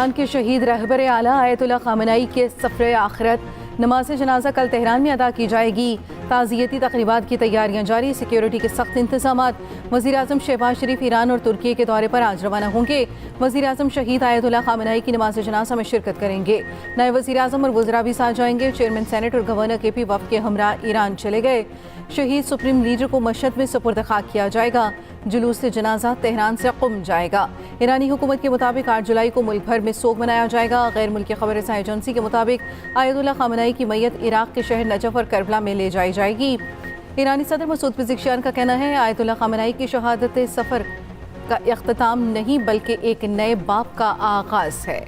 Iran के शहीद रहबर आला आयतुल्लाह खामेनी के सफ़र आखिरत नमाज जनाजा कल तेहरान में अदा की जाएगी। ताज़ियती तक़रीबात की तैयारियां जारी, सिक्योरिटी के सख्त इंतज़ामात। वज़ीर आज़म शहबाज शरीफ ईरान और तुर्की के दौरे पर आज रवाना होंगे। वज़ीर आज़म शहीद आयतुल्लाह खामेनी की नमाज जनाजा में शिरकत करेंगे। नए वज़ीर आज़म और वज़रा भी साथ जाएंगे। चेयरमैन सेनेट और गवर्नर के भी वफ़द के हमरा ईरान चले गए। शहीद सुप्रीम लीडर को मशहद में सुपुर्द खाक किया जाएगा। जुलूस से जनाजा तेहरान से क़ुम जाएगा। ईरानी हुकूमत के मुताबिक 8 जुलाई को मुल्क भर में सोग मनाया जाएगा। गैर मुल्की खबर रसां एजेंसी के मुताबिक आयतुल्लाह खामेनी की मैयत इराक के शहर नजफ और करबला में ले जाई जाएगी। ईरानी सदर मसूद पिज़ेशियान का कहना है आयतुल्लाह खामेनी की शहादत सफ़र का इख्तिताम नहीं बल्कि एक नए बाब का आगाज़ है।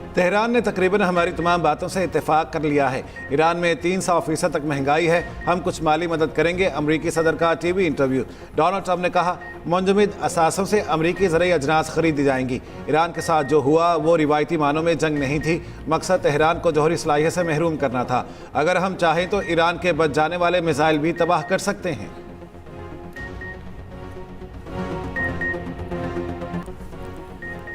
तेहरान ने तकरीबन हमारी तमाम बातों से इत्तेफाक कर लिया है। ईरान में 300% तक महंगाई है, हम कुछ माली मदद करेंगे। अमरीकी सदर का टीवी इंटरव्यू। डोनाल्ड ट्रंप ने कहा मुंजमद असासों से अमरीकी ज़रूरी अजनास खरीदी जाएंगी। ईरान के साथ जो हुआ वो रिवायती मानों में जंग नहीं थी, मकसद तेहरान को जौहरी सलाहियत से महरूम करना था। अगर हम चाहें तो ईरान के बच जाने वाले मिसाइल भी तबाह कर सकते हैं।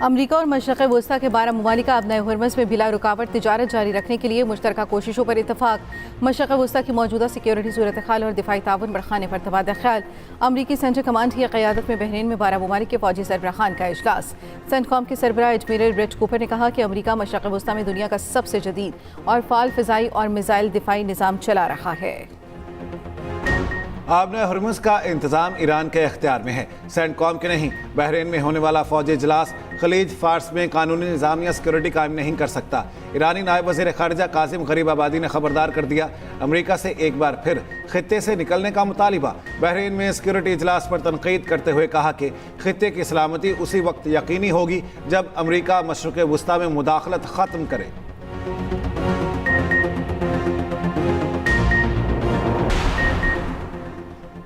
अमरीका और मशरक़ वस्ता के 12 ममालिक अब नए हरमज़ में बिला रुकावट तिजारत जारी रखने के लिए मुश्तरका कोशिशों पर इतफाक। मशरक़ वस्ता की मौजूदा सिक्योरिटी सूरत हाल और दिफाई ताउन बढ़ाने पर तबादला ख्याल। अमरीकी सेंट्रल कमांड की क़यादत में बहरीन में 12 ममालिक के फौजी सरबराहान का इजलास। सेंटकॉम के सरबराह एडमिरल ब्रेट कूपर ने कहा कि अमरीका मशरक़ वस्ता में दुनिया का सबसे जदीद और फाल फ़िज़ाई और मिसाइल दिफाई निज़ाम चला रहा है। आबने हरमुज़ का इंतज़ाम ईरान के इख्तियार में है, सेंटकॉम के नहीं। बहरीन में होने वाला फौजी इजलास खलीज फार्स में कानूनी निज़ाम या सिक्योरिटी कायम नहीं कर सकता। ईरानी नायब वज़ीर ख़ारिजा कासिम गरीबाबादी ने खबरदार कर दिया, अमरीका से एक बार फिर खित्ते से निकलने का मुतालिबा। बहरीन में सिक्योरिटी इजलास पर तनकीद करते हुए कहा कि खित्ते की सलामती उसी वक्त यकीनी होगी जब अमरीका मशरिक़ वस्ता में मुदाखलत ख़त्म करे।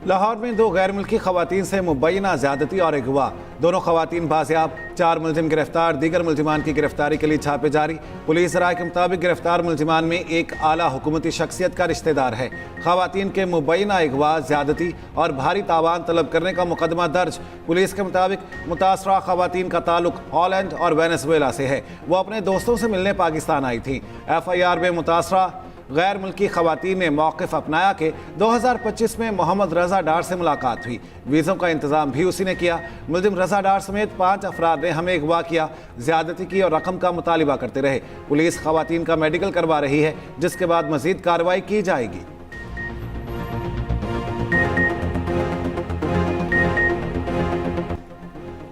लाहौर में 2 गैर मुल्की खवातीन से मुबैना ज़्यादती और अगवा। दोनों खवातीन बाजियाब, 4 मुलजिम गिरफ्तार। दीगर मुलजिमान की गिरफ्तारी के लिए छापे जारी। पुलिस राय के मुताबिक गिरफ्तार मुलजिमान में एक आला हुकूमती शख्सियत का रिश्तेदार है। खवातीन के मुबैना अगवा, ज़्यादती और भारी तावान तलब करने का मुकदमा दर्ज। पुलिस के मुताबिक मुतासरा खवातीन का ताल्लुक हॉलैंड और वेनेजुएला से है। वो अपने दोस्तों से मिलने पाकिस्तान आई थी। FIR में मुतासरा गैर मुल्की खवातीन ने मौक़िफ़ अपनाया कि 2025 में मोहम्मद रज़ा डार से मुलाकात हुई। वीज़ों का इंतज़ाम भी उसी ने किया। मुलजिम रज़ा डार समेत 5 अफराद ने हमें अगवा किया, ज़्यादती की और रकम का मुतालिबा करते रहे। पुलिस खवातीन का मेडिकल करवा रही है, जिसके बाद मज़ीद कार्रवाई की जाएगी।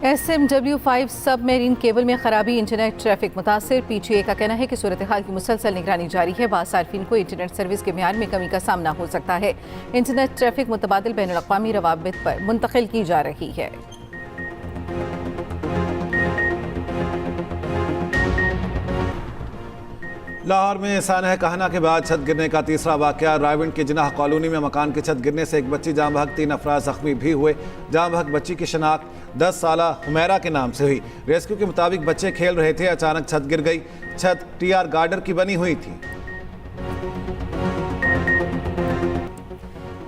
SMW5 सबमरीन केबल में खराबी, इंटरनेट ट्रैफिक मुतासर। PTA का कहना है कि सूरत हाल की मुसलसल निगरानी जारी है। बाद सार्फिन को इंटरनेट सर्विस के म्यार में कमी का सामना हो सकता है। इंटरनेट ट्रैफिक मुतबादिल बैनुल अक़वामी रवाबित पर मुंतकिल की जा रही है। लाहौर में सानह कहना के बाद छत गिरने का तीसरा वाक़या। रायविंड की जिनाह कॉलोनी में मकान की छत गिरने से एक बच्ची जाम बहक, 3 अफराद जख्मी भी हुए। जाम बहक बच्ची की शनाख्त 10 साला हुमैरा के नाम से हुई। रेस्क्यू के मुताबिक बच्चे खेल रहे थे, अचानक छत गिर गई। छत TR गार्डर की बनी हुई थी।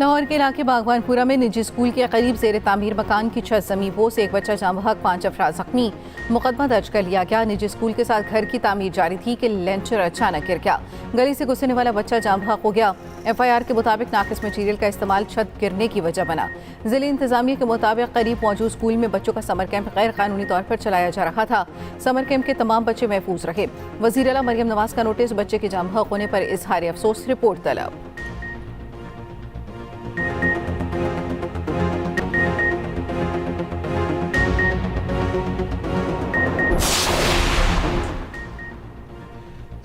लाहौर के इलाके बागवानपुरा में निजी स्कूल के करीब ज़ेर तामीर मकान की छत ज़मींपों से एक बच्चा जाम बहक, 5 अफराद जख्मी। मुकदमा दर्ज कर लिया गया। निजी स्कूल के साथ घर की तामीर जारी थी कि लेंटर अचानक गिर गया। गली से गुजरने वाला बच्चा जाम बहक हो गया। FIR के मुताबिक नाकिस मटीरियल का इस्तेमाल छत गिरने की वजह बना। ज़िले इंतजामिया के मुताबिक करीब मौजूद स्कूल में बच्चों का समर कैंप गैर कानूनी तौर पर चलाया जा रहा था। समर कैंप के तमाम बच्चे महफूज रहे। वज़ीर आला मरियम नवाज का नोटिस, बच्चे के जाम बहक होने पर इजहार अफसोस, रिपोर्ट तलब।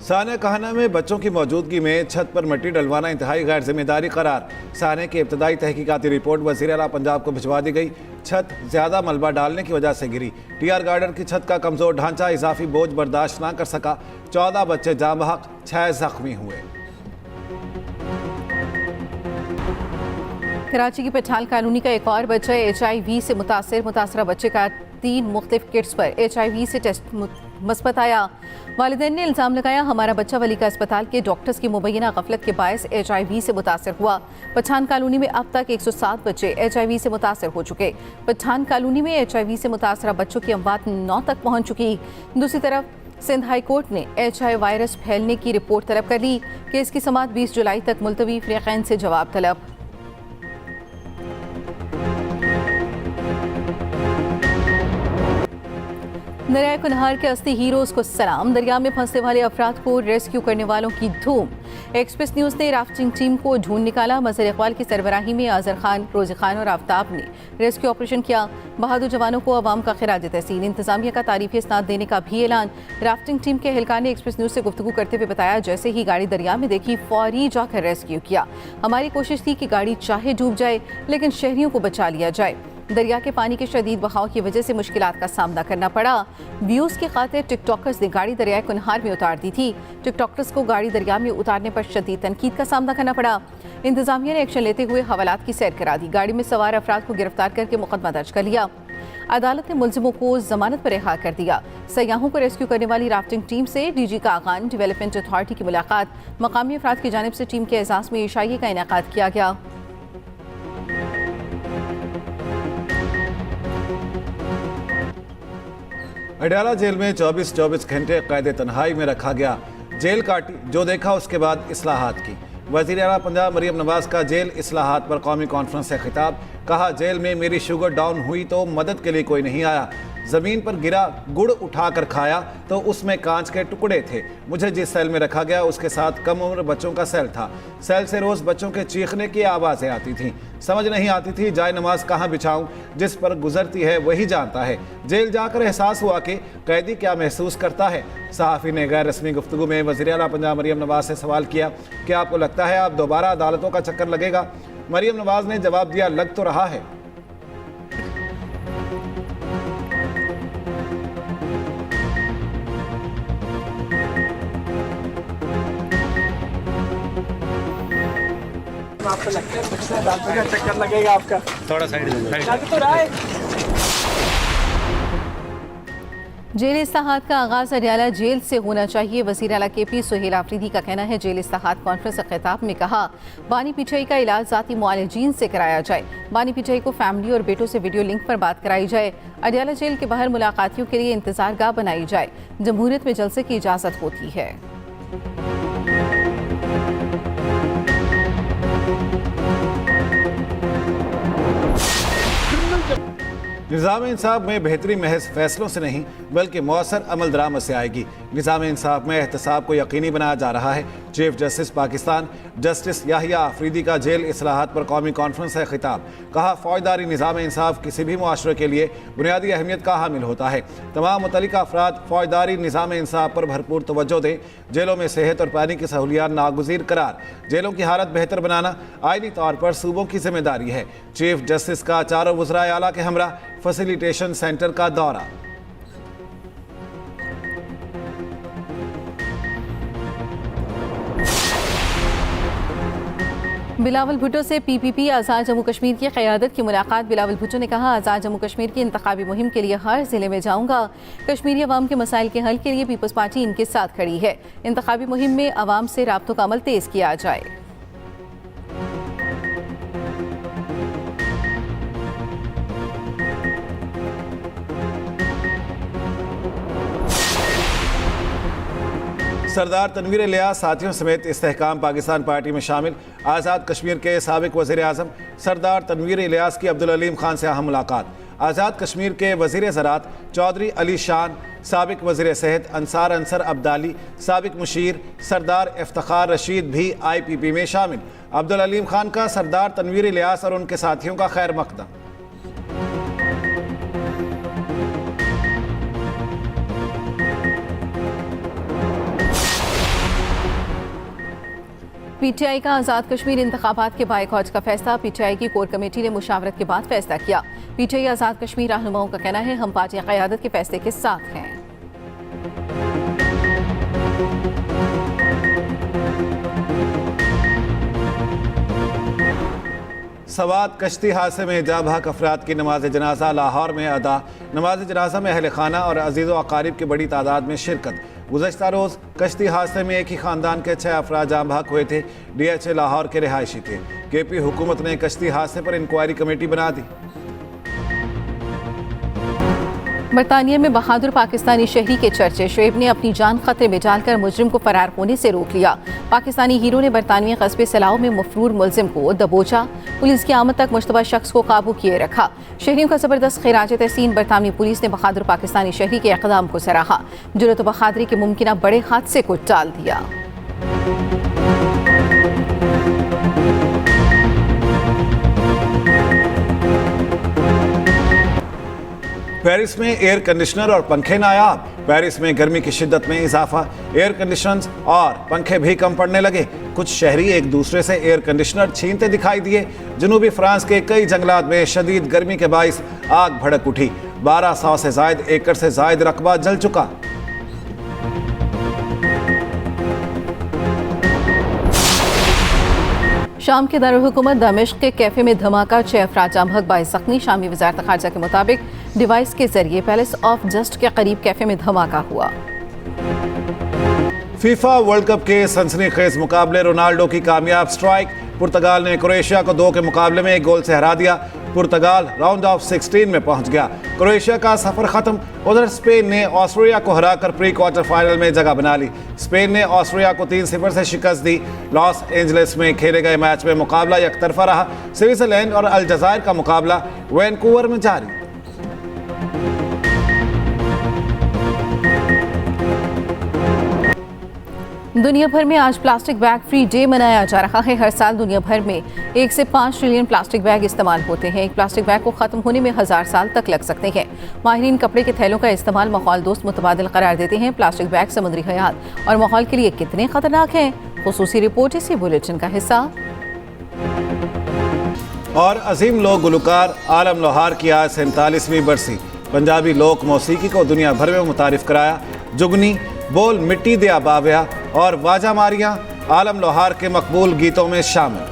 साने कहना में बच्चों की मौजूदगी में छत पर मिट्टी डलवाना इंतहाई गैर जिम्मेदारी करार। साने की इब्तदाई तहकीकाती रिपोर्ट वज़ीर आला पंजाब को भिजवा दी गई। छत ज़्यादा मलबा डालने की वजह से गिरी। TR गार्डर की छत का कमज़ोर ढांचा इजाफी बोझ बर्दाश्त न कर सका। 14 बच्चे जाम बहक, 6 जख्मी हुए। कराची की पठाल कॉलोनी का एक और बच्चा HIV से मुतासरा बच्चे का 3 मुख्तलिफ किट्स पर HIV से टेस्ट मस्बत आया। वालिदैन ने इल्ज़ाम लगाया, हमारा बच्चा वली का अस्पताल के डॉक्टर्स की मुबैना गफलत के बायस HIV से मुतासर हुआ। पठान कॉलोनी में अब तक 107 बच्चे HIV से मुतासर हो चुके। पठान कॉलोनी में HIV से मुतासरा बच्चों की अमवात 9 तक पहुँच चुकी। दूसरी तरफ सिंध हाई कोर्ट ने HIV वायरस फैलने की रिपोर्ट तलब कर ली। केस की समाअत 20 जुलाई तक मुलतवी। फ्रीकैन से जवाब तलब। दरिया कुनहार के असली हीरोज को सलाम। दरिया में फंसने वाले अफराद को रेस्क्यू करने वालों की धूम। एक्सप्रेस न्यूज़ ने राफ्टिंग टीम को ढूंढ निकाला। मज़हर इकबाल की सरबराही में आज़र खान, रोज़ी खान और आफ्ताब ने रेस्क्यू ऑपरेशन किया। बहादुर जवानों को अवाम का खिराज तहसीन। इंतजामिया का तारीफी इस्नाद देने का भी ऐलान। राफ्टिंग टीम के एहलकार ने एक्सप्रेस न्यूज़ से गुफ्तगू करते हुए बताया, जैसे ही गाड़ी दरिया में देखी फौरी जाकर रेस्क्यू किया। हमारी कोशिश थी कि गाड़ी चाहे डूब जाए लेकिन शहरियों को बचा लिया जाए। दरिया के पानी के शदीद बहाव की वजह से मुश्किलात का सामना करना पड़ा। व्यूज़ की खातिर टिकटॉकर्स ने गाड़ी दरिया कुनहार में उतार दी थी। टिकटॉकर्स को गाड़ी दरिया में उतारने पर शदीद तनकीद का सामना करना पड़ा। इंतजामिया ने एक्शन लेते हुए हवालात की सैर करा दी। गाड़ी में सवार अफराद को गिरफ्तार करके मुकदमा दर्ज कर लिया। अदालत ने मुलजिमों को जमानत पर रिहा कर दिया। सयाहों को रेस्क्यू करने वाली राफ्टिंग टीम से DG कागान डेवलपमेंट अथॉरिटी की मुलाकात। मकामी अफराद की जानिब से टीम के एजाज़ में इशाइये का इनेकाद किया गया। अडयाला जेल में 24 घंटे कैद तन्हाई में रखा गया। जेल काटी, जो देखा उसके बाद इस्लाहात की। वज़ीर आला पंजाब मरियम नवाज का जेल इस्लाहात पर कौमी कॉन्फ्रेंस से खिताब। कहा, जेल में मेरी शुगर डाउन हुई तो मदद के लिए कोई नहीं आया। ज़मीन पर गिरा गुड़ उठाकर खाया तो उसमें कांच के टुकड़े थे। मुझे जिस सेल में रखा गया उसके साथ कम उम्र बच्चों का सेल था। सेल से रोज़ बच्चों के चीखने की आवाज़ें आती थीं। समझ नहीं आती थी जाए नमाज कहाँ बिछाऊं। जिस पर गुजरती है वही जानता है। जेल जाकर एहसास हुआ कि कैदी क्या महसूस करता है। सहाफ़ी ने गैर रस्मी गुफ्तगू में वज़ीर आला पंजाब मरियम नवाज से सवाल किया, क्या आपको लगता है आप दोबारा अदालतों का चक्कर लगेगा? मरियम नवाज ने जवाब दिया, लग तो रहा है। आपको लगता है कुछ अदालतों का चक्कर लगेगा आपका? थोड़ा साइड लग तो रहा है। जेल इस्लाहात का आगाज़ अडयाला जेल से होना चाहिए। वज़ीर आला KP सुहेल आफरीदी का कहना है, जेल इस्लाहात कॉन्फ्रेंस से खिताब में कहा, बानी पीछाई का इलाज ज़ाती मुआलिजीन से कराया जाए। बानी पीछाई को फैमिली और बेटों से वीडियो लिंक पर बात कराई जाए। अडयाला जेल के बाहर मुलाकातियों के लिए इंतजार गाह बनाई जाए। जमहूरियत में जलसे की इजाज़त होती है। निज़ाम इंसाफ में बेहतरी महज फैसलों से नहीं बल्कि मौसर अमल दरामद से आएगी। निज़ाम इंसाफ में एहतसाब को यकीनी बनाया जा रहा है। Chief justice Pakistan justice Yahya Afridi का जेल इस्लाहात पर कौमी कॉन्फ्रेंस से खिताब। कहा, फौजदारी निज़ाम इंसाफ किसी भी मुआशरे के लिए बुनियादी अहमियत का हामिल होता है। तमाम मुतल्लिका अफराद फौजदारी निज़ाम इंसाफ पर भरपूर तवज्जो दें। जेलों में सेहत और पानी की सहूलियात नागुज़ीर करार। जेलों की हालत बेहतर बनाना आईनी तौर पर सूबों की जिम्मेदारी है। चीफ जस्टिस का चारों वज़राए आला के हमरा फैसिलिटेशन सेंटर का दौरा। बिलावल भुट्टो से PPP आज़ाद जम्मू कश्मीर की क़यादत की मुलाकात। बिलावल भुट्टो ने कहा, आज़ाद जम्मू कश्मीर की इंतखाबी मुहिम के लिए हर ज़िले में जाऊंगा। कश्मीरी अवाम के मसाइल के हल के लिए पीपल्स पार्टी इनके साथ खड़ी है। इंतखाबी मुहिम में अवाम से राब्तों का अमल तेज़ किया जाए। सरदार तनवीर इलियास साथियों समेत इस्तेहकाम पाकिस्तान पार्टी में शामिल। आज़ाद कश्मीर के साबिक वज़ीर आज़म सरदार तनवीर इलियास की अब्दुल अलीम खान से अहम मुलाकात। आज़ाद कश्मीर के वज़ीर ज़राअत चौधरी अली शान, साबिक वज़ीर सेहत अंसार अंसर अब्दाली, साबिक मुशीर सरदार इफ्तिखार रशीद भी IPP में शामिल। अब्दुल अलीम खान का सरदार तनवीर इलियास और उनके साथियों का खैर मकदम। PTI का आज़ाद कश्मीर इंतखाबात के बायकॉट का फैसला। PTI की कोर कमेटी ने मुशावरत के बाद फैसला किया। PTI आज़ाद कश्मीर रहनुमाओं का कहना है, हम पार्टी क़यादत के फैसले के साथ हैं। सवात कश्ती हादसे में जा बहक अफराद की नमाज जनाजा लाहौर में अदा। नमाज जनाजा में अहल खाना और अजीज़ व अकारीब की बड़ी तादाद में शिरकत। गुज़श्ता रोज़ कश्ती हादसे में एक ही ख़ानदान के 6 अफराद जाँ बहक हुए थे। DHA लाहौर के रिहायशी थे। KP हुकूमत ने कश्ती हादसे पर इंक्वायरी कमेटी बना दी। बरतानिया में बहादुर पाकिस्तानी शहरी के चर्चे। शुएब ने अपनी जान खतरे में डालकर मुजरिम को फरार होने से रोक लिया। पाकिस्तानी हीरो ने बरतानिया कस्बे सलाओ में मफरूर मुलजिम को दबोचा। पुलिस की आमद तक मुश्तबा शख्स को काबू किए रखा। शहरियों का जबरदस्त खिराज तहसीन। बरतानी पुलिस ने बहादुर पाकिस्तानी शहरी के इक़दाम को सराहा। जुर्रत व बहादुरी के मुमकिन बड़े हादसे को टाल दिया। पेरिस में एयर कंडीशनर और पंखे नायाब। पेरिस में गर्मी की शिद्दत में इजाफा। एयर कंडीशनर्स और पंखे भी कम पड़ने लगे। कुछ शहरी एक दूसरे से एयर कंडीशनर छीनते दिखाई दिए। जनूबी फ्रांस के कई जंगलात में शदीद गर्मी के बाइस आग भड़क उठी। 1200 से जायद एकड़ से जायद रकबा जल चुका। शाम के दारुल हुकूमत दमिश्क के कैफे में धमाका। 6 अफराद जाँ बहक 22 जख्मी। शामी वज़ारत ख़ारजा के मुताबिक डिवाइस के जरिए पैलेस ऑफ जस्ट के करीब कैफे में धमाका हुआ। फीफा वर्ल्ड कप के सनसनीखेज मुकाबले। रोनाल्डो की कामयाब स्ट्राइक। पुर्तगाल ने क्रोएशिया को 2 के मुकाबले में 1 गोल से हरा दिया। पुर्तगाल राउंड ऑफ 16 में पहुंच गया। क्रोएशिया का सफर खत्म। उधर स्पेन ने ऑस्ट्रेलिया को हराकर प्री क्वार्टर फाइनल में जगह बना ली। स्पेन ने ऑस्ट्रेलिया को 3-0 से शिकस्त दी। लॉस एंजलिस में खेले गए मैच में मुकाबला एकतरफा रहा। स्विट्जरलैंड और अलजायर का मुकाबला वैनकूवर में जारी। दुनिया भर में आज प्लास्टिक बैग फ्री डे मनाया जा रहा है। हर साल दुनिया भर में 1 से 5 ट्रिलियन प्लास्टिक बैग इस्तेमाल होते हैं। एक प्लास्टिक बैग को ख़त्म होने में 1000 साल तक लग सकते हैं। माहिरीन कपड़े के थैलों का इस्तेमाल माहौल दोस्त मुतबादिल करार देते हैं। प्लास्टिक बैग समुद्री हयात और माहौल के लिए कितने खतरनाक हैं, खुसूसी रिपोर्ट इसी बुलेटिन का हिस्सा। और अजीम लोक गुलकार आलम लोहार की आज 47वीं बरसी। पंजाबी लोक मौसीकी को दुनिया भर में मुतारिफ कराया। जुगनी, बोल मिट्टी दिया बाव्या और वाजा मारियां आलम लोहार के मकबूल गीतों में शामिल।